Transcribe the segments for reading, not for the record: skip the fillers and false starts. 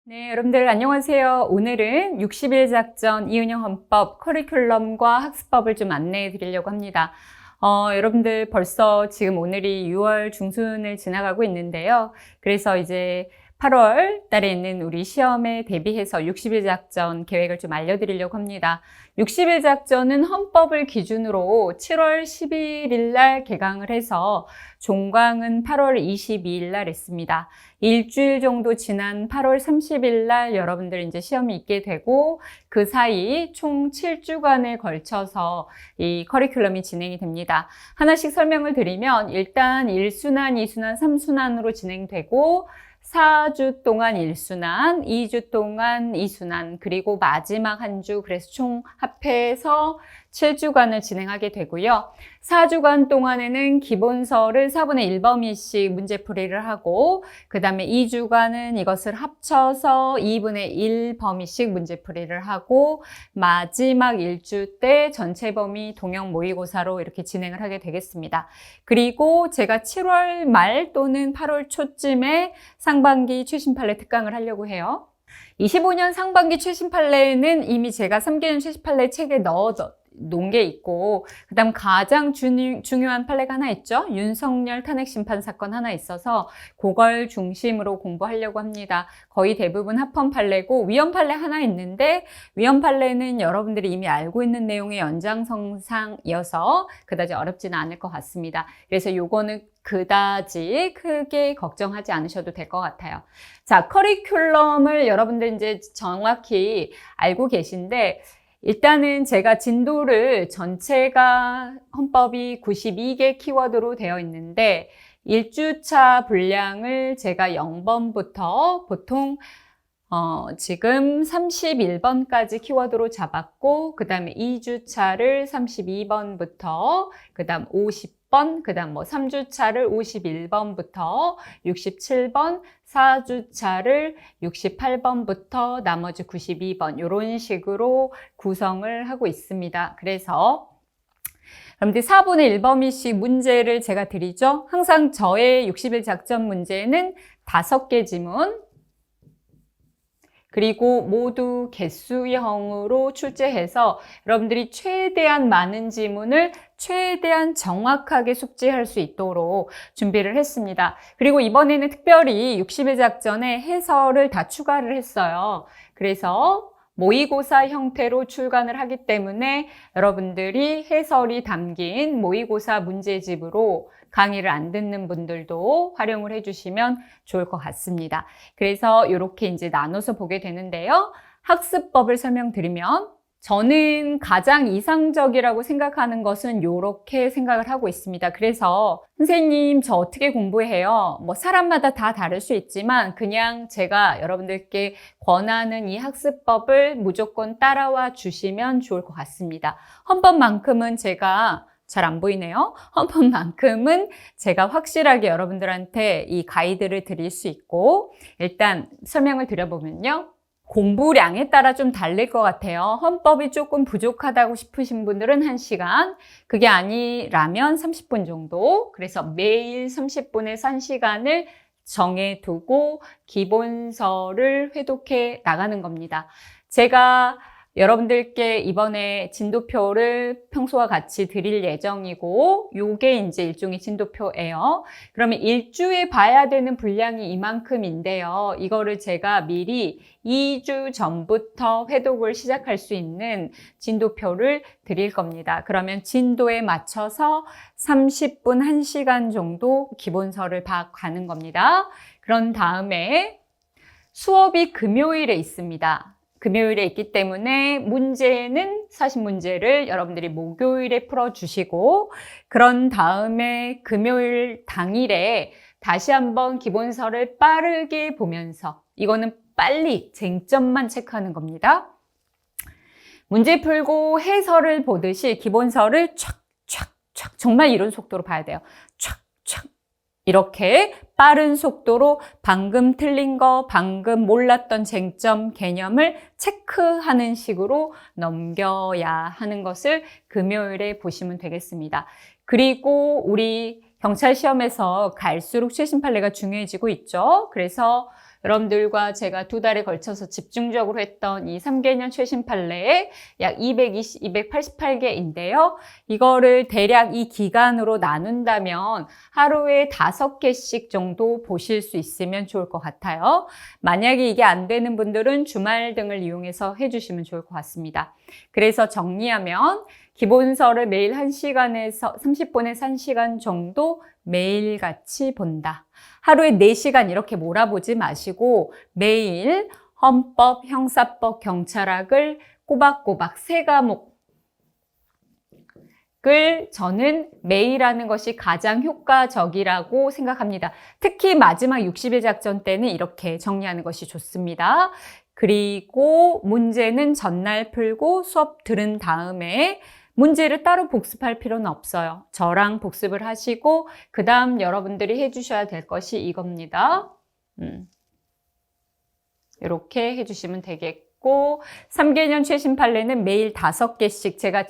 네, 여러분들 안녕하세요. 오늘은 60일 작전 이은영 헌법 커리큘럼과 학습법을 좀 안내해 드리려고 합니다. 여러분들 벌써 지금 오늘이 6월 중순을 지나가고 있는데요. 그래서 이제 8월 달에 있는 우리 시험에 대비해서 60일 작전 계획을 좀 알려드리려고 합니다. 60일 작전은 헌법을 기준으로 7월 11일 날 개강을 해서 종강은 8월 22일 날 했습니다. 일주일 정도 지난 8월 30일 날 여러분들 이제 시험이 있게 되고 그 사이 총 7주간에 걸쳐서 이 커리큘럼이 진행이 됩니다. 하나씩 설명을 드리면 일단 1순환, 2순환, 3순환으로 진행되고 4주 동안 1순환, 2주 동안 2순환, 그리고 마지막 한 주, 그래서 총 합해서 7주간을 진행하게 되고요. 4주간 동안에는 기본서를 4분의 1범위씩 문제풀이를 하고 그 다음에 2주간은 이것을 합쳐서 2분의 1범위씩 문제풀이를 하고 마지막 1주 때 전체 범위 동형 모의고사로 이렇게 진행을 하게 되겠습니다. 그리고 제가 7월 말 또는 8월 초쯤에 상반기 최신 판례 특강을 하려고 해요. 25년 상반기 최신 판례는 이미 제가 3개년 최신 판례 책에 놓은 게 있고 그 다음 가장 중요한 판례가 하나 있죠. 윤석열 탄핵 심판 사건 하나 있어서 그걸 중심으로 공부하려고 합니다. 거의 대부분 합헌 판례고 위헌 판례 하나 있는데 위헌 판례는 여러분들이 이미 알고 있는 내용의 연장선상이어서 그다지 어렵지는 않을 것 같습니다. 그래서 요거는 그다지 크게 걱정하지 않으셔도 될 것 같아요. 자, 커리큘럼을 여러분들 이제 정확히 알고 계신데 일단은 제가 진도를 전체가 헌법이 92개 키워드로 되어 있는데 1주차 분량을 제가 0번부터 보통 지금 31번까지 키워드로 잡았고 그 다음에 2주차를 32번부터 그 다음 50번, 그 다음 3주차를 51번부터 67번, 4주차를 68번부터 나머지 92번 이런 식으로 구성을 하고 있습니다. 그래서 여러분들 4분의 1범위씩 문제를 제가 드리죠. 항상 저의 60일 작전 문제는 5개 지문 그리고 모두 개수형으로 출제해서 여러분들이 최대한 많은 지문을 최대한 정확하게 숙지할 수 있도록 준비를 했습니다. 그리고 이번에는 특별히 60일 작전에 해설을 다 추가를 했어요. 그래서 모의고사 형태로 출간을 하기 때문에 여러분들이 해설이 담긴 모의고사 문제집으로 강의를 안 듣는 분들도 활용을 해주시면 좋을 것 같습니다. 그래서 이렇게 이제 나눠서 보게 되는데요. 학습법을 설명드리면 저는 가장 이상적이라고 생각하는 것은 이렇게 생각을 하고 있습니다. 그래서 선생님 저 어떻게 공부해요? 뭐 사람마다 다 다를 수 있지만 그냥 제가 여러분들께 권하는 이 학습법을 무조건 따라와 주시면 좋을 것 같습니다. 헌법만큼은 제가 잘 안 보이네요. 헌법만큼은 제가 확실하게 여러분들한테 이 가이드를 드릴 수 있고 일단 설명을 드려보면요. 공부량에 따라 좀 다를 것 같아요. 헌법이 조금 부족하다고 싶으신 분들은 1시간, 그게 아니라면 30분 정도. 그래서 매일 30분에서 1시간을 정해두고 기본서를 회독해 나가는 겁니다. 제가 여러분들께 이번에 진도표를 평소와 같이 드릴 예정이고 요게 이제 일종의 진도표예요. 그러면 일주에 봐야 되는 분량이 이만큼인데요. 이거를 제가 미리 2주 전부터 회독을 시작할 수 있는 진도표를 드릴 겁니다. 그러면 진도에 맞춰서 30분, 1시간 정도 기본서를 가는 겁니다. 그런 다음에 수업이 금요일에 있습니다. 금요일에 있기 때문에 문제는 사실 문제를 여러분들이 목요일에 풀어주시고 그런 다음에 금요일 당일에 다시 한번 기본서를 빠르게 보면서 이거는 빨리 쟁점만 체크하는 겁니다. 문제 풀고 해설을 보듯이 기본서를 촥촥촥 정말 이런 속도로 봐야 돼요. 촥촥 이렇게 빠른 속도로 방금 틀린 거, 방금 몰랐던 쟁점, 개념을 체크하는 식으로 넘겨야 하는 것을 금요일에 보시면 되겠습니다. 그리고 우리 경찰 시험에서 갈수록 최신 판례가 중요해지고 있죠. 그래서 여러분들과 제가 2달에 걸쳐서 집중적으로 했던 이 3개년 최신 판례 약 288개인데요. 이거를 대략 이 기간으로 나눈다면 하루에 5개씩 정도 보실 수 있으면 좋을 것 같아요. 만약에 이게 안 되는 분들은 주말 등을 이용해서 해주시면 좋을 것 같습니다. 그래서 정리하면 기본서를 매일 1시간에서 30분에서 1시간 정도 매일같이 본다. 하루에 4시간 이렇게 몰아보지 마시고 매일 헌법, 형사법, 경찰학을 꼬박꼬박 3과목을 저는 매일 하는 것이 가장 효과적이라고 생각합니다. 특히 마지막 60일 작전 때는 이렇게 정리하는 것이 좋습니다. 그리고 문제는 전날 풀고 수업 들은 다음에 문제를 따로 복습할 필요는 없어요. 저랑 복습을 하시고 그 다음 여러분들이 해주셔야 될 것이 이겁니다. 이렇게 해주시면 되겠고 3개년 최신 판례는 매일 5개씩 제가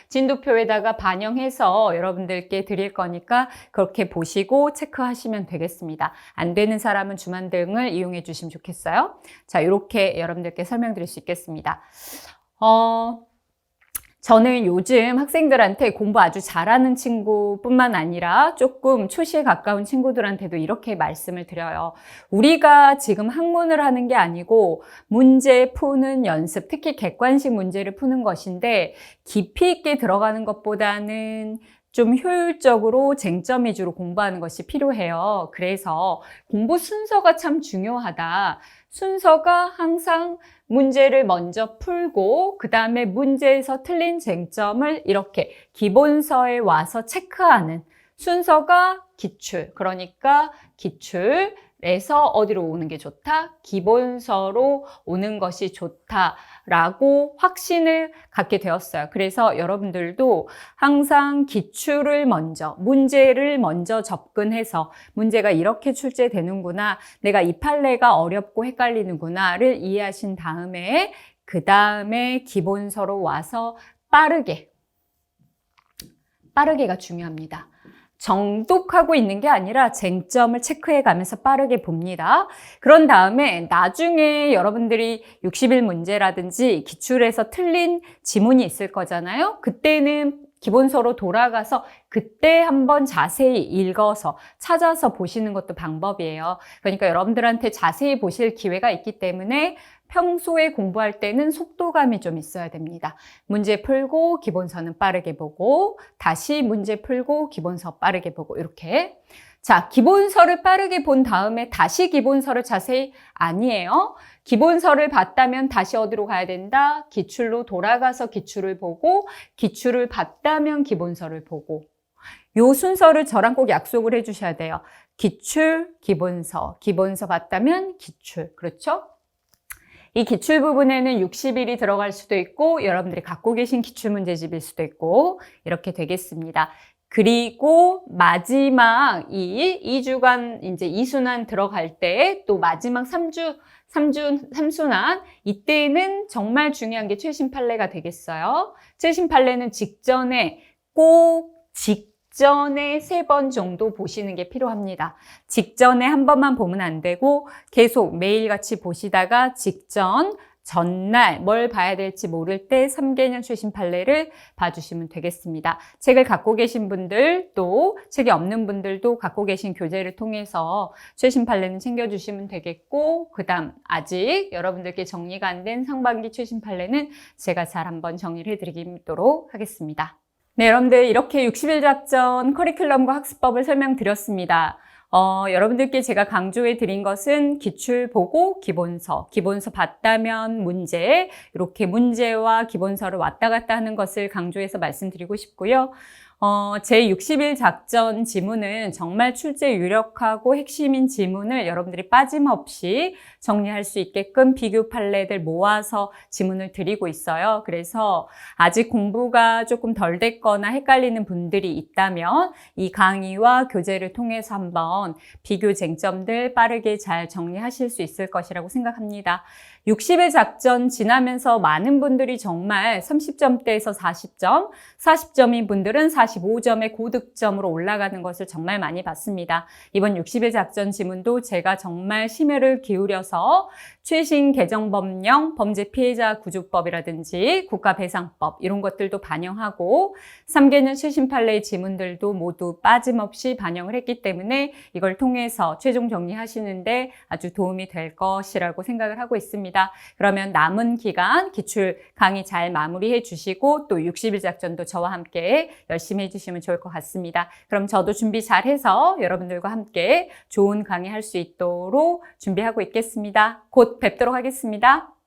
진도표에다가 반영해서 여러분들께 드릴 거니까 그렇게 보시고 체크하시면 되겠습니다. 안 되는 사람은 주말 등을 이용해 주시면 좋겠어요. 자, 이렇게 여러분들께 설명드릴 수 있겠습니다. 저는 요즘 학생들한테 공부 아주 잘하는 친구뿐만 아니라 조금 초시에 가까운 친구들한테도 이렇게 말씀을 드려요. 우리가 지금 학문을 하는 게 아니고 문제 푸는 연습, 특히 객관식 문제를 푸는 것인데 깊이 있게 들어가는 것보다는 좀 효율적으로 쟁점 위주로 공부하는 것이 필요해요. 그래서 공부 순서가 참 중요하다. 순서가 항상 문제를 먼저 풀고 그 다음에 문제에서 틀린 쟁점을 이렇게 기본서에 와서 체크하는 순서가 기출. 그러니까 기출에서 어디로 오는 게 좋다? 기본서로 오는 것이 좋다라고 확신을 갖게 되었어요. 그래서 여러분들도 항상 기출을 먼저, 문제를 먼저 접근해서 문제가 이렇게 출제되는구나, 내가 이 판례가 어렵고 헷갈리는구나를 이해하신 다음에 그 다음에 기본서로 와서 빠르게가 중요합니다. 정독하고 있는 게 아니라 쟁점을 체크해 가면서 빠르게 봅니다. 그런 다음에 나중에 여러분들이 60일 문제라든지 기출에서 틀린 지문이 있을 거잖아요. 그때는 기본서로 돌아가서 그때 한번 자세히 읽어서 찾아서 보시는 것도 방법이에요. 그러니까 여러분들한테 자세히 보실 기회가 있기 때문에 평소에 공부할 때는 속도감이 좀 있어야 됩니다. 문제 풀고 기본서는 빠르게 보고 다시 문제 풀고 기본서 빠르게 보고 이렇게. 자, 기본서를 빠르게 본 다음에 다시 기본서를 자세히 아니에요. 기본서를 봤다면 다시 어디로 가야 된다? 기출로 돌아가서 기출을 보고 기출을 봤다면 기본서를 보고 요 순서를 저랑 꼭 약속을 해주셔야 돼요. 기출, 기본서, 기본서 봤다면 기출. 그렇죠? 이 기출 부분에는 60일이 들어갈 수도 있고 여러분들이 갖고 계신 기출문제집일 수도 있고 이렇게 되겠습니다. 그리고 마지막 이 2주간 이제 2순환 들어갈 때 또 마지막 3순환 이때는 정말 중요한 게 최신 판례가 되겠어요. 최신 판례는 직전에 3번 정도 보시는 게 필요합니다. 직전에 한 번만 보면 안 되고 계속 매일같이 보시다가 전날 뭘 봐야 될지 모를 때 3개년 최신 판례를 봐주시면 되겠습니다. 책을 갖고 계신 분들 또 책이 없는 분들도 갖고 계신 교재를 통해서 최신 판례는 챙겨주시면 되겠고 그 다음 아직 여러분들께 정리가 안 된 상반기 최신 판례는 제가 잘 한번 정리를 해드리도록 하겠습니다. 네, 여러분들 이렇게 60일 작전 커리큘럼과 학습법을 설명드렸습니다. 여러분들께 제가 강조해 드린 것은 기출 보고 기본서 봤다면 문제, 이렇게 문제와 기본서를 왔다 갔다 하는 것을 강조해서 말씀드리고 싶고요. 제 60일 작전 지문은 정말 출제 유력하고 핵심인 지문을 여러분들이 빠짐없이 정리할 수 있게끔 비교 판례들 모아서 지문을 드리고 있어요. 그래서 아직 공부가 조금 덜 됐거나 헷갈리는 분들이 있다면 이 강의와 교재를 통해서 한번 비교 쟁점들 빠르게 잘 정리하실 수 있을 것이라고 생각합니다. 60일 작전 지나면서 많은 분들이 정말 30점대에서 40점, 40점인 분들은 1045점의 고득점으로 올라가는 것을 정말 많이 봤습니다. 이번 60일 작전 지문도 제가 정말 심혈을 기울여서 최신 개정법령 범죄 피해자 구조법이라든지 국가배상법 이런 것들도 반영하고 3개년 최신 판례의 지문들도 모두 빠짐없이 반영을 했기 때문에 이걸 통해서 최종 정리하시는데 아주 도움이 될 것이라고 생각을 하고 있습니다. 그러면 남은 기간 기출 강의 잘 마무리해 주시고 또 60일 작전도 저와 함께 열심히 해주시면 좋을 것 같습니다. 그럼 저도 준비 잘해서 여러분들과 함께 좋은 강의 할 수 있도록 준비하고 있겠습니다. 곧 뵙도록 하겠습니다.